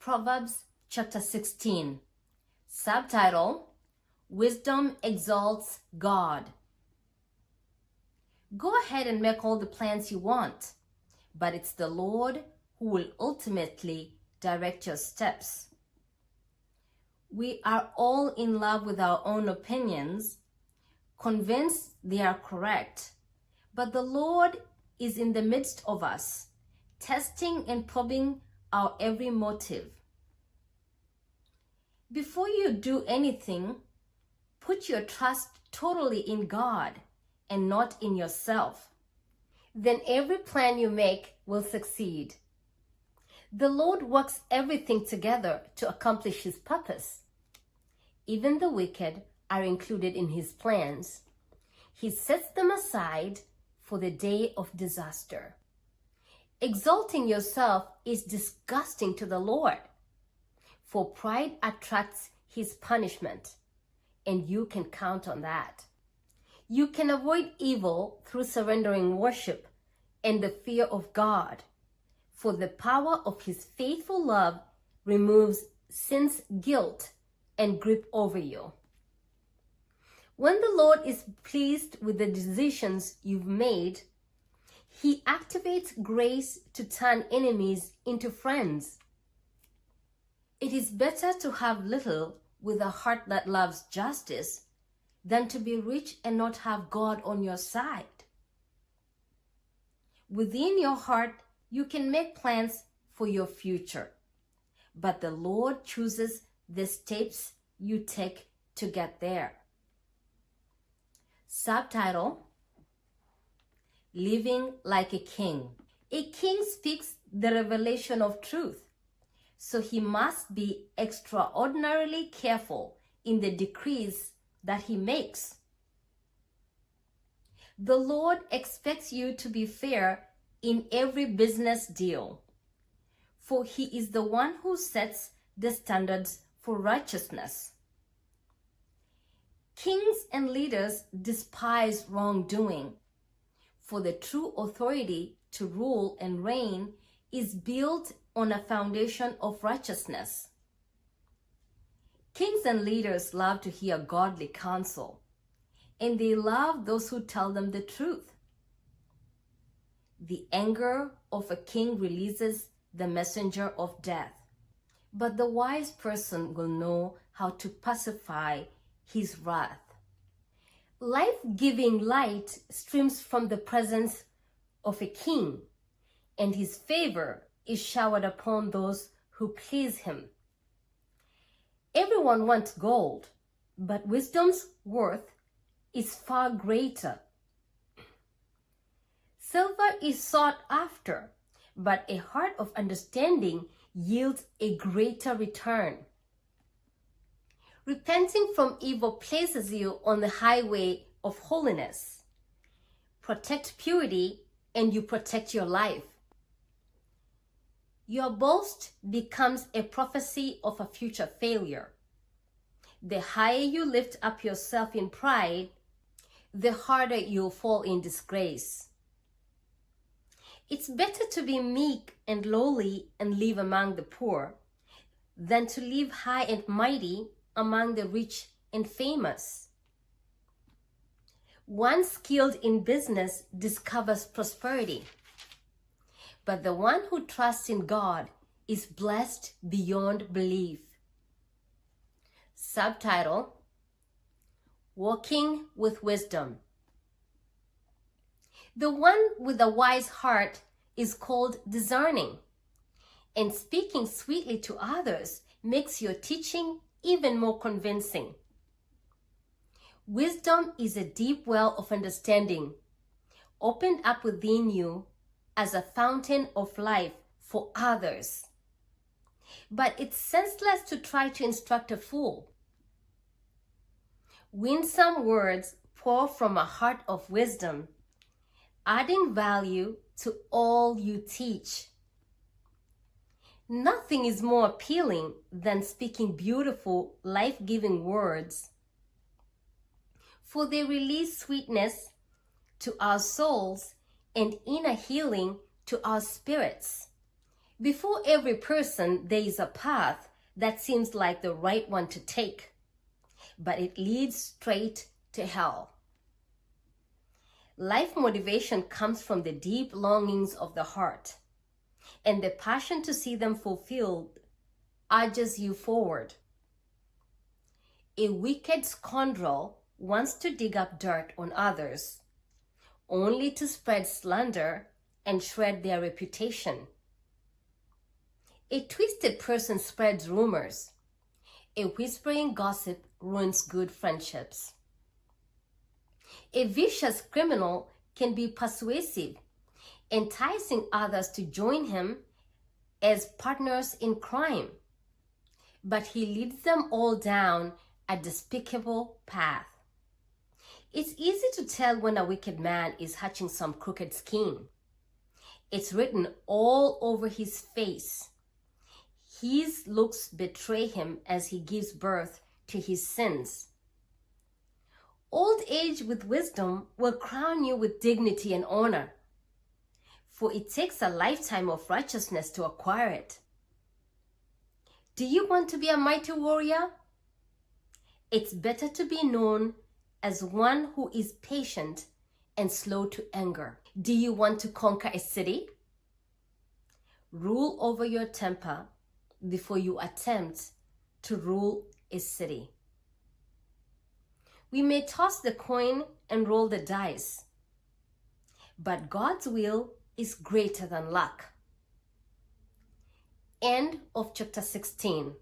Proverbs chapter 16. Subtitle: Wisdom exalts God. Go ahead and make all the plans you want, but it's the Lord who will ultimately direct your steps. We are all in love with our own opinions, convinced they are correct, but the Lord is in the midst of us, testing and probing our every motive. Before you do anything, put your trust totally in God and not in yourself. Then every plan you make will succeed. The Lord works everything together to accomplish His purpose. Even the wicked are included in His plans. He sets them aside for the day of disaster. Exalting yourself is disgusting to the Lord, for pride attracts His punishment, and you can count on that. You can avoid evil through surrendering worship and the fear of God, for the power of His faithful love removes sin's guilt and grip over you. When the Lord is pleased with the decisions you've made, He activates grace to turn enemies into friends. It is better to have little with a heart that loves justice than to be rich and not have God on your side. Within your heart, you can make plans for your future, but the Lord chooses the steps you take to get there. Subtitle: Living like a king. A king speaks the revelation of truth, so he must be extraordinarily careful in the decrees that he makes. The Lord expects you to be fair in every business deal, for He is the one who sets the standards for righteousness. Kings and leaders despise wrongdoing, for the true authority to rule and reign is built on a foundation of righteousness. Kings and leaders love to hear godly counsel, and they love those who tell them the truth. The anger of a king releases the messenger of death, but the wise person will know how to pacify his wrath. Life-giving light streams from the presence of a king, and his favor is showered upon those who please him. Everyone wants gold, but wisdom's worth is far greater. Silver is sought after, but a heart of understanding yields a greater return. Repenting from evil places you on the highway of holiness. Protect purity, and you protect your life. Your boast becomes a prophecy of a future failure. The higher you lift up yourself in pride, the harder you'll fall in disgrace. It's better to be meek and lowly and live among the poor than to live high and mighty among the rich and famous. One skilled in business discovers prosperity, but the one who trusts in God is blessed beyond belief. Subtitle: Walking with Wisdom. The one with a wise heart is called discerning, and speaking sweetly to others makes your teaching even more convincing. Wisdom is a deep well of understanding, opened up within you as a fountain of life for others. But it's senseless to try to instruct a fool. Winsome words pour from a heart of wisdom, adding value to all you teach. Nothing is more appealing than speaking beautiful, life-giving words, for they release sweetness to our souls and inner healing to our spirits. Before every person, there is a path that seems like the right one to take, but it leads straight to hell. Life motivation comes from the deep longings of the heart, and the passion to see them fulfilled urges you forward. A wicked scoundrel wants to dig up dirt on others, only to spread slander and shred their reputation. A twisted person spreads rumors. A whispering gossip ruins good friendships. A vicious criminal can be persuasive, enticing others to join him as partners in crime, but he leads them all down a despicable path. It's easy to tell when a wicked man is hatching some crooked scheme. It's written all over his face. His looks betray him as he gives birth to his sins. Old age with wisdom will crown you with dignity and honor, for it takes a lifetime of righteousness to acquire it. Do you want to be a mighty warrior? It's better to be known as one who is patient and slow to anger. Do you want to conquer a city? Rule over your temper before you attempt to rule a city. We may toss the coin and roll the dice, but God's will is greater than luck. End of chapter 16.